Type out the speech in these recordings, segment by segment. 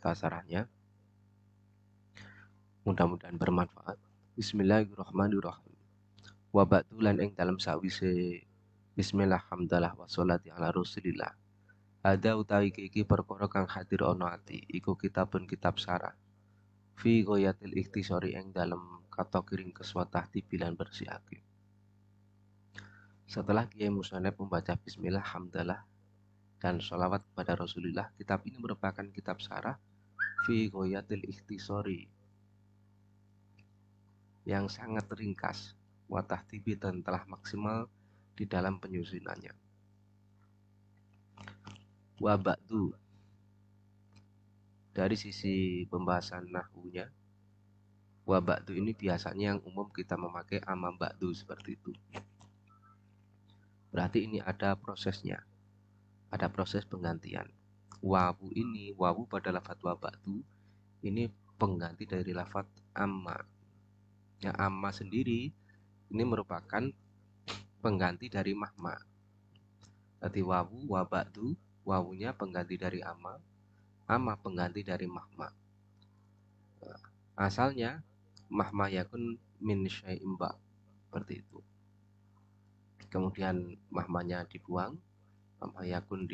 beserta sarahnya. Mudah-mudahan bermanfaat. Bismillahirrahmanirrahim. Wa ba'du lan ing dalam sawise bismillah hamdalah wa sholati ala rasulillah. Ada utawi iki perkara kang hadir ana ati iku kitabun kitab sarah. Fi ghayatil ikhtisari ing dalam kategoring keswatah tibilan bersihake. Setelah Kiai Musonef membaca bismillah hamdalah dan sholawat kepada Rasulullah, kitab ini merupakan kitab sarah fi ghayatil ikhtisari yang sangat ringkas, watah tibi dan telah maksimal di dalam penyusunannya. Wa ba'du, dari sisi pembahasan nahwunya, wa ba'du ini biasanya yang umum kita memakai amma ba'du seperti itu. Berarti ini ada prosesnya, ada proses penggantian. Wawu ini, wawu pada lafadz wa ba'du ini pengganti dari lafadz amma. Ya, amma sendiri ini merupakan pengganti dari mahma. Jadi wawu wa ba'du, wawunya pengganti dari amma pengganti dari mahma. Asalnya mahma yakun min syai'im ba, seperti itu. Kemudian mahmanya dibuang, mahma yakun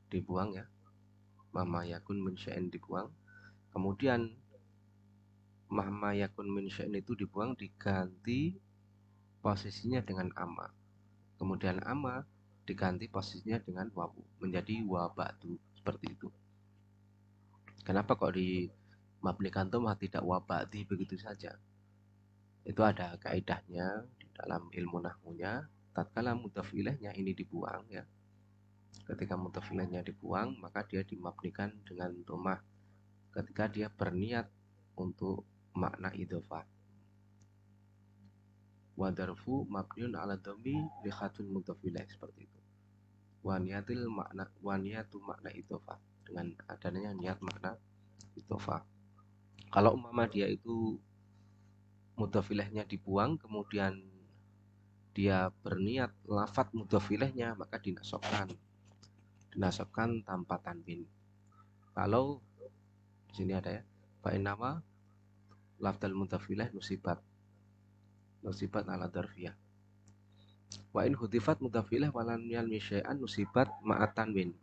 dibuang ya. Mahma yakun min syai'in dibuang. Kemudian mahma yakun min syai'in itu dibuang, diganti posisinya dengan amma. Kemudian amma diganti posisinya dengan wawu, menjadi wa ba'du, seperti itu. Kenapa kok di mabnikan tomah tidak wa ba'di begitu saja? Itu ada kaidahnya di dalam ilmu nahwunya. Tatkala mudhaf ilaihnya ini dibuang ya. Ketika mudhaf ilaihnya dibuang, maka dia dimabnikan dengan tomah ketika dia berniat untuk makna idhofah. Wa darfu mabniun ala dhammi li khatul mudhaf ilaih, seperti itu. Wa niyatu makna idhofah, dengan adanya niat makna idhofah. Kalau umpama dia itu mudhaf ilaihnya dibuang, kemudian dia berniat lafadz mudhaf ilaihnya, maka dinasabkan tanpa tanwin. Kalau di sini ada ya, fa innama lafdzul mudhaf ilaih nusibat ala dzarfiyah. Wa in hudifat mudhaf ilaih walam yalmi syai'an nusibat ma'at tanwin.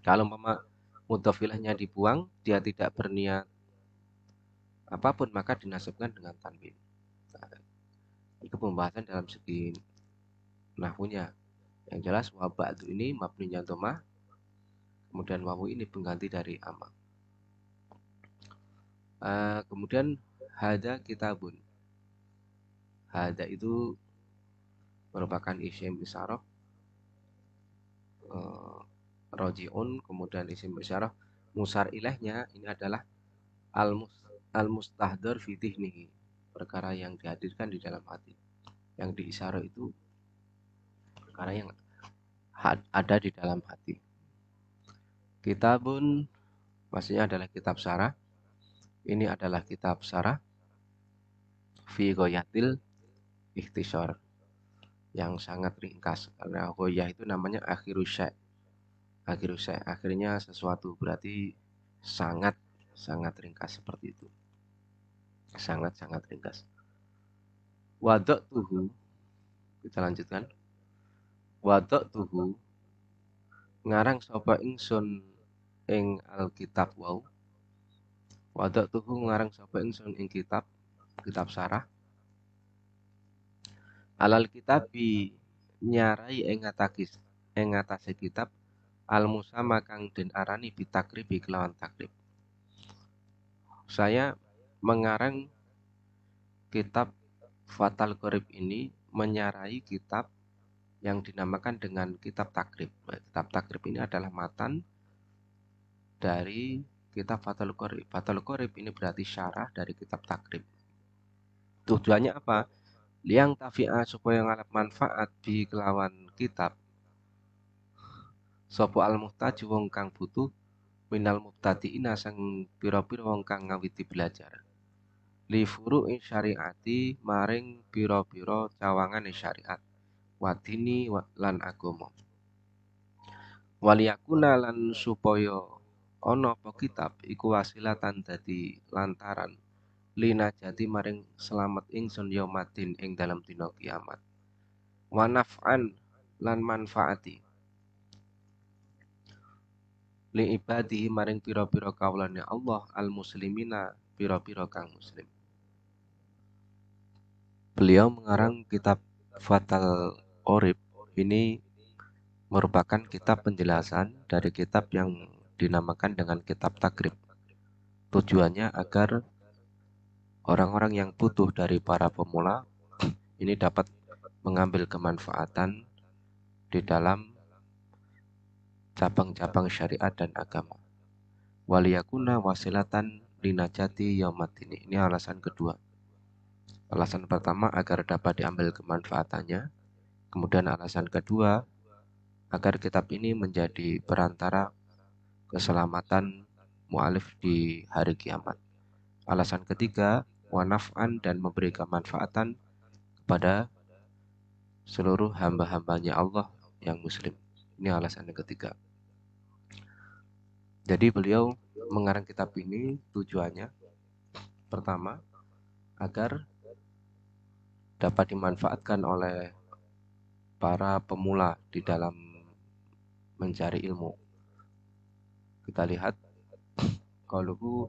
Kalau mudhaf ilaihnya dibuang, dia tidak berniat apapun, maka dinasabkan dengan tanwin. Itu pembahasan dalam segi nahwunya. Yang jelas wa ba'du ini mabninya dhammah, kemudian wawu ini pengganti dari amma. Kemudian hada kitabun. Hada itu merupakan isim isyarah roji'un, kemudian isim isyarah musar ilaihnya ini adalah al-mustahdar fi dhihnihi, perkara yang dihadirkan di dalam hati. Yang diisyarah itu perkara yang ada di dalam hati. Kitabun maksudnya adalah kitab sarah. Ini adalah kitab sarah fi ghayatil ikhtisar, yang sangat ringkas, karena ghayah itu namanya akhirus syai'. Akhirnya sesuatu, berarti sangat ringkas, seperti itu. Sangat ringkas. Wada'tuhu, kita lanjutkan. Wada'tuhu, ngarang sapa ingsun ing alkitab wau. Wada'tuhu, ngarang sapa ingsun ing kitab sarah. Alal kitabi, nyarai ing atase kitab al musamma kang den arani bitakribi kelawan takrib. Saya mengarang kitab Fathul Qorib ini menyarai kitab yang dinamakan dengan kitab takrib. Kitab takrib ini adalah matan dari kitab Fathul Qorib. Fathul Qorib ini berarti syarah dari kitab takrib. Tujuannya apa? Liang tafi'a, supaya ngalap manfaat di kelawan kitab sopo al-muhtaj wong kang butuh minal mubtadi'ina sang pira-pira wong kang ngawiti belajar. Li furu'i syariati, maring pira-pira cawangane syariat. Wadini lan agama. Waliyakuna lan supaya ono apa kitab iku wasilatan dadi lantaran lina jati maring selamat ingsun yaumatin ing dalam dina kiamat wa naf'an lan manfaati li ibadihi maring pira-pira kawulane Allah al muslimina pira-pira kang muslim. Beliau mengarang kitab Fathul Qorib ini merupakan kitab penjelasan dari kitab yang dinamakan dengan kitab takrib. Tujuannya agar orang-orang yang butuh dari para pemula ini dapat mengambil kemanfaatan di dalam cabang-cabang syariat dan agama. Waliyakuna wasilatan linajati yaumatin. Ini alasan kedua. Alasan pertama agar dapat diambil kemanfaatannya. Kemudian alasan kedua agar kitab ini menjadi perantara keselamatan mu'alif di hari kiamat. Alasan ketiga, wanaf'an dan memberi kemanfaatan kepada seluruh hamba-hambanya Allah yang muslim. Ini alasan yang ketiga. Jadi beliau mengarang kitab ini tujuannya pertama agar dapat dimanfaatkan oleh para pemula di dalam mencari ilmu. Kita lihat qaluhu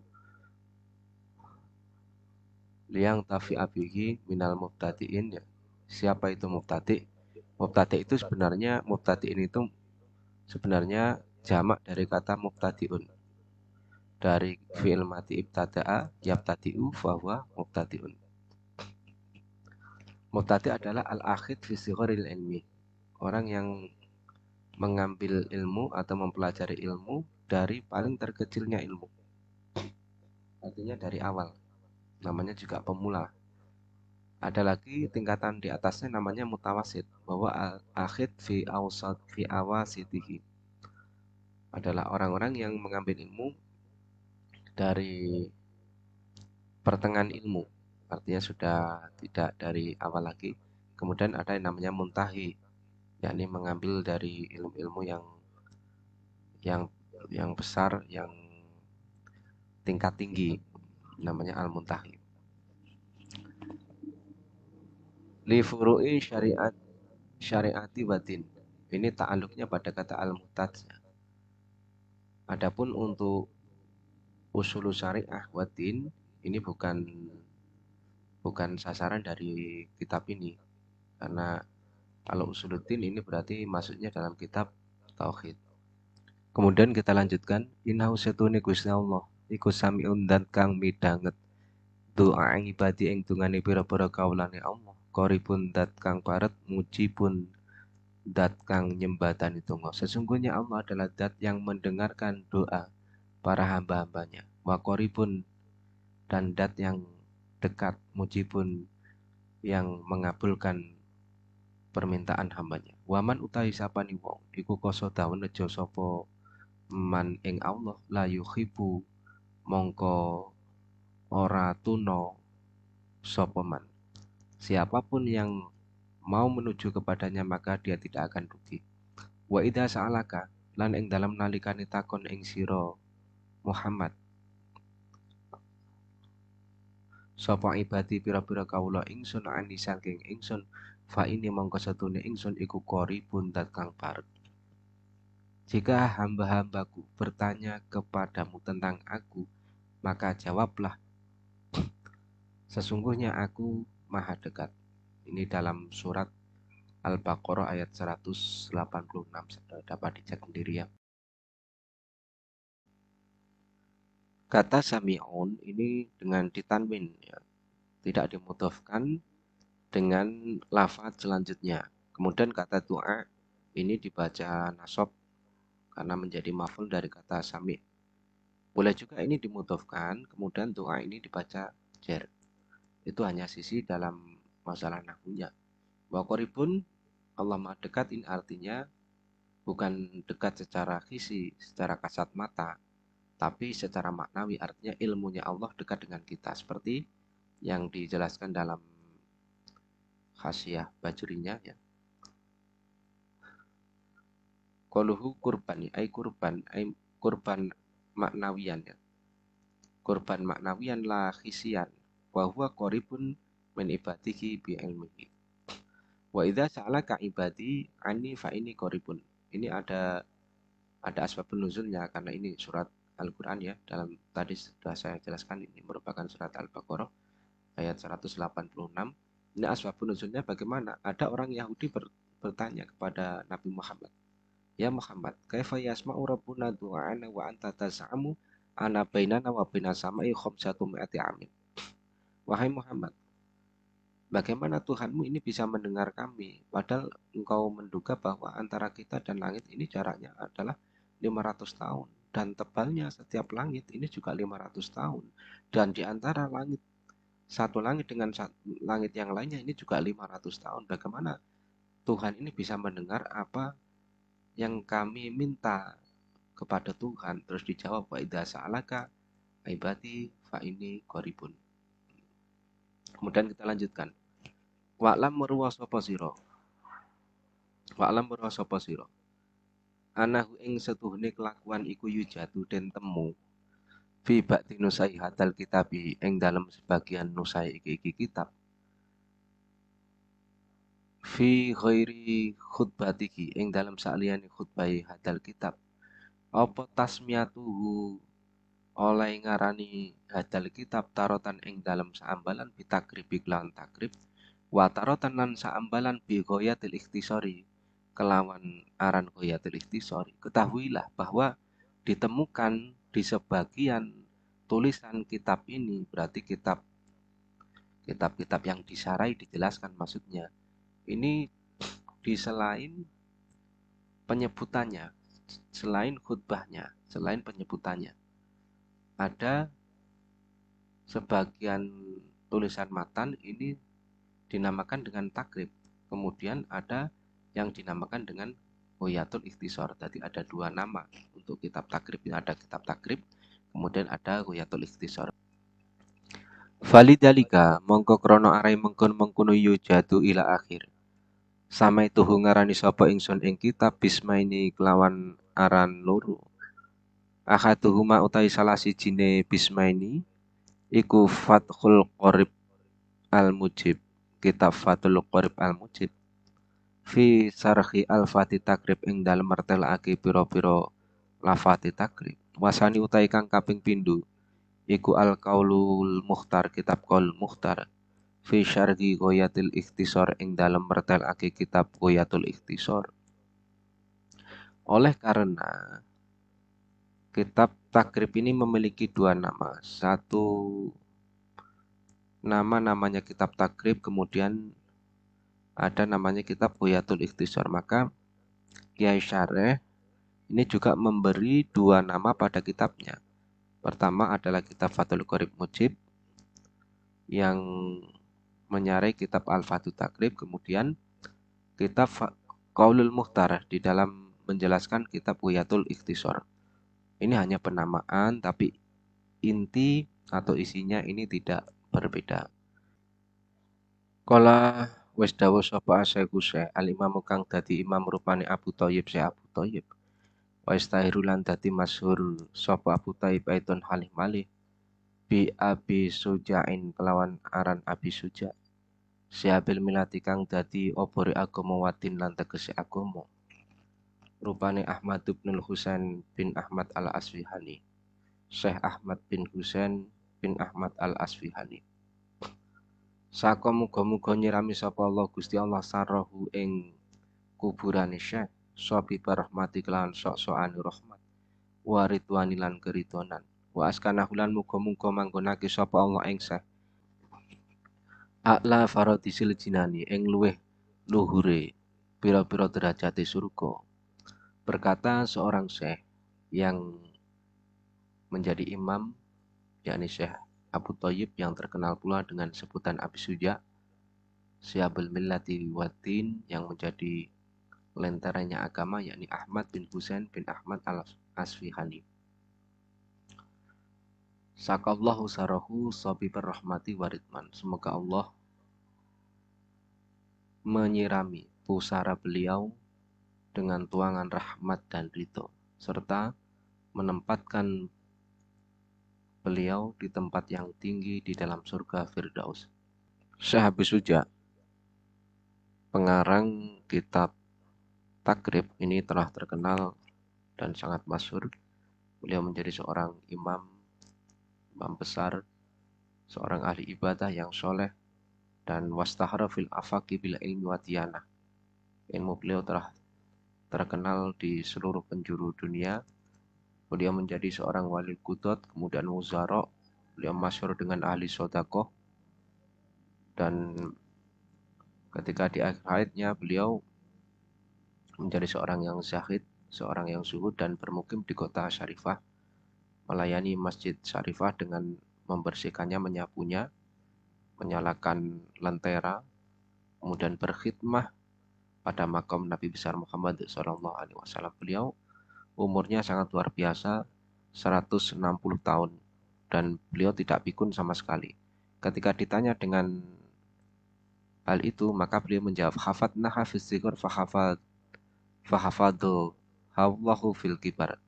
liang tafi abihi minal mubtadi'in ya. Siapa itu mubtadi'? Mubtadi' itu sebenarnya mubtadi'in itu sebenarnya jamak dari kata mubtadi'un. Dari fi'il mati ibtada'a yabtadi'u fahuwa mubtadi'un. Mubtadi' adalah al-akhid fi sigharil ilmi. Orang yang mengambil ilmu atau mempelajari ilmu dari paling terkecilnya ilmu. Artinya dari awal. Namanya juga pemula. Ada lagi tingkatan di atasnya namanya mutawasid, bahwa al-akhid fi awasitihi adalah orang-orang yang mengambil ilmu dari pertengahan ilmu, artinya sudah tidak dari awal lagi. Kemudian ada yang namanya muntahi, yakni mengambil dari ilmu-ilmu yang besar, yang tingkat tinggi, namanya al-muntahi. Li furu'i syariati watin. Ini ta'aluknya pada kata al-muhtaj. Adapun untuk usul syariah watin ini bukan sasaran dari kitab ini, karena kalau usuluddin ini berarti maksudnya dalam kitab tauhid. Kemudian kita lanjutkan, innahu setune Gusti Allah iku samiun dan kang midanget doa ibadi ing tungane pira-pira kawulane Allah, qaribun dat kang paret mujibun dat kang nyembadani donga. Sesungguhnya Allah adalah dat yang mendengarkan doa para hamba-hambanya, wa qaribun dan dat yang dekat, mujibun yang mengabulkan permintaan hambanya. Waman utahi sapani wong iku koso dawen nejo sapa man ing Allah la yuhibbu mongko ora tuno sapa man. Siapapun yang mau menuju kepadanya maka dia tidak akan rugi. Wa idza sa'alaka lan ing dalam nalikane takon ing sira Muhammad sapa ibadi pira-pira kawula ingsun ani saking ingsun fa ini mongko satune ingsun iku qaribun dat kang parek. Jika hamba-hambaku bertanya kepadamu tentang aku, maka jawablah, sesungguhnya aku maha dekat. Ini dalam surat Al-Baqarah ayat 186, dapat dicek sendiri ya. Kata sami'un ini dengan ditanwin ya, tidak dimudhofkan dengan lafaz selanjutnya. Kemudian kata doa ini dibaca nasab karena menjadi maf'ul dari kata sami'. Boleh juga ini dimudhofkan, kemudian doa ini dibaca jar. Itu hanya sisi dalam masalah nahwunya. Wa qaribun Allah maha dekat ini artinya bukan dekat secara visi, secara kasat mata, tapi secara maknawi, artinya ilmunya Allah dekat dengan kita, seperti yang dijelaskan dalam Khasyah Bajurinya ya. Qaluhu kurban, ay kurban maknawiyan ya. Kurban maknawiyan la khisian wa huwa qaribun min ibadihi bi ilmihi. Wa idza sa'alaka ibadi anni fa ini qaribun. Ini ada asbabun nuzulnya karena ini surat Al-Qur'an ya. Dalam tadi sudah saya jelaskan ini merupakan surat Al-Baqarah ayat 186. Ini asbabun nuzulnya bagaimana? Ada orang Yahudi bertanya kepada Nabi Muhammad. Ya Muhammad, kaifa yasma'u rabbuna du'ana wa anta tas'amu ana bainana wa bainas sama'i khamsatu mi'ati amin. Wahai Muhammad, bagaimana Tuhanmu ini bisa mendengar kami padahal engkau menduga bahwa antara kita dan langit ini jaraknya adalah 500 tahun dan tebalnya setiap langit ini juga 500 tahun dan di antara langit satu langit dengan langit yang lainnya ini juga 500 tahun. Bagaimana Tuhan ini bisa mendengar apa yang kami minta kepada Tuhan? Terus dijawab wa idza sa'alaka ibadi fa ini qaribun. Kemudian kita lanjutkan. Wa'lam meruwa sapa sira. Wa'lam meruwa sapa sira. Anahu ing setuhne kelakuan iku yujadu den temu fi ba'di nusai hadal kitabi ing dalam sebagian nusai iki kitab. Fi ghairi khutbatihi ing dalam saliyane khutbahi hadal kitab. Apa tasmiyatuhu oleh ngarani hadal kitab tarotan ing dalam saambalan bitakribi kelawan takrib wa tarotan lan saambalan bi ghayatil ikhtisari kelawan aran ghayatil ikhtisari. Ketahuilah bahwa ditemukan di sebagian tulisan kitab ini berarti kitab-kitab yang disarai dijelaskan maksudnya. Ini di selain penyebutannya, selain khutbahnya, selain penyebutannya. Ada sebagian tulisan matan ini dinamakan dengan takrib. Kemudian ada yang dinamakan dengan Ghayatul Ikhtisar. Tadi ada dua nama untuk kitab takrib. Ini ada kitab takrib, kemudian ada Ghayatul Ikhtisar. Validalika mongko krono arai mengkon-mengkono yujadu ila akhir. Sama itu ngarani sapa ingsun ing kitab bismaini kelawan aran loro. Ahaduhuma utai salah sijine bismaini iku Fathul Qorib Al-Mujib. Kitab Fathul Qorib Al-Mujib fi sarhi al-fati takrib ing dalem martelake pira-pira lafati takrib. Wasani utai kang kaping pindho iku Al-Qaulul Mukhtar, kitab Qaul Mukhtar fi syarhi Ghayatil Ikhtisar ing dalem martelake kitab Ghayatul Ikhtisar. Oleh karena kitab takrib ini memiliki dua nama. Satu nama namanya kitab takrib, kemudian ada namanya kitab Ghayatul Ikhtisar. Maka Kiai Syareh ini juga memberi dua nama pada kitabnya. Pertama adalah kitab Fathul Qorib Mujib yang menyarai kitab Al-Fathul Takrib, kemudian kitab Qaulul Mukhtar di dalam menjelaskan kitab Ghayatul Ikhtisar. Ini hanya penamaan, tapi inti atau isinya ini tidak berbeda. Kala wis dawuh sapa Asy-Syaikh Al-Imam kang dadi imam rupane Abu Thayyib Abu Thayyib. Wa istahiru lan dadi masyhur sapa Abu Thayyib aitun halih malih bi Abi Sujain kelawan aran Abi Suja. Siabil milati kang dadi obore agama wadin lan tegese agama. Rupane Ahmad bin Husain bin Ahmad Al-Asfihani. Syekh Ahmad bin Husain bin Ahmad Al-Asfihani. Saka muga-muga nyirami sapa Allah Gusti Allah sarrahu ing kuburane Syekh sobi barahmati kelawan sok-sokane rahmat wa ridwani lan keridhonan wa askanahu lan muga-muga manggonake sapa Allah ing Syekh a'la faradisil jinani ing luweh luhure pira-pira derajate surga. Berkata seorang Syekh yang menjadi imam yakni Syekh Abu Thayyib yang terkenal pula dengan sebutan Abi Suja, Syiabul Millati Waddin yang menjadi lentaranya agama yakni Ahmad bin Husain bin Ahmad Al-Asfihani. Sakallahu sarahu sabibir rahmati waridman. Semoga Allah menyirami pusara beliau dengan tuangan rahmat dan ridho serta menempatkan beliau di tempat yang tinggi di dalam surga Firdaus. Syekh Habib Suja, pengarang kitab Takrib ini telah terkenal dan sangat masyhur. Beliau menjadi seorang imam besar, seorang ahli ibadah yang soleh, dan wastahara fil afaqi bil ilmi wa diyanah. Ilmu beliau telah terkenal di seluruh penjuru dunia. Beliau menjadi seorang wali qudot, kemudian wuzara. Beliau masyhur dengan ahli sodakoh, dan ketika di akhir hayatnya beliau menjadi seorang yang zahid, seorang yang zuhud, dan bermukim di kota Syarifah, melayani Masjid Syarifah dengan membersihkannya, menyapunya, menyalakan lentera, kemudian berkhidmah pada makam Nabi besar Muhammad SAW. Beliau umurnya sangat luar biasa, 160 tahun, dan beliau tidak pikun sama sekali. Ketika ditanya dengan hal itu, maka beliau menjawab, hafadna hafiz dzikr fahafadu Allahu fil kibar.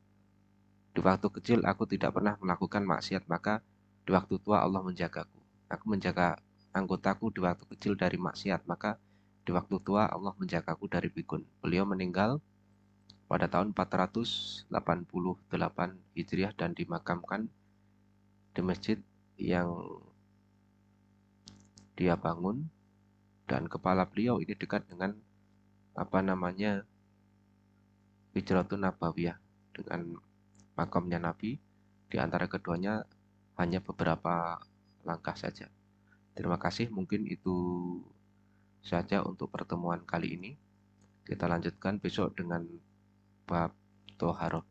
Di waktu kecil aku tidak pernah melakukan maksiat, maka di waktu tua Allah menjagaku. Aku menjaga anggotaku di waktu kecil dari maksiat, maka di waktu tua Allah menjagaku dari pikun. Beliau meninggal pada tahun 488 Hijriah dan dimakamkan di masjid yang dia bangun, dan kepala beliau ini dekat dengan Hijratun Nabawiyah, dengan makamnya Nabi. Di antara keduanya hanya beberapa langkah saja. Terima kasih, mungkin itu saja untuk pertemuan kali ini. Kita lanjutkan besok dengan bab Toharoh.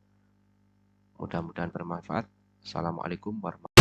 Mudah-mudahan bermanfaat. Assalamualaikum warahmatullahi wabarakatuh.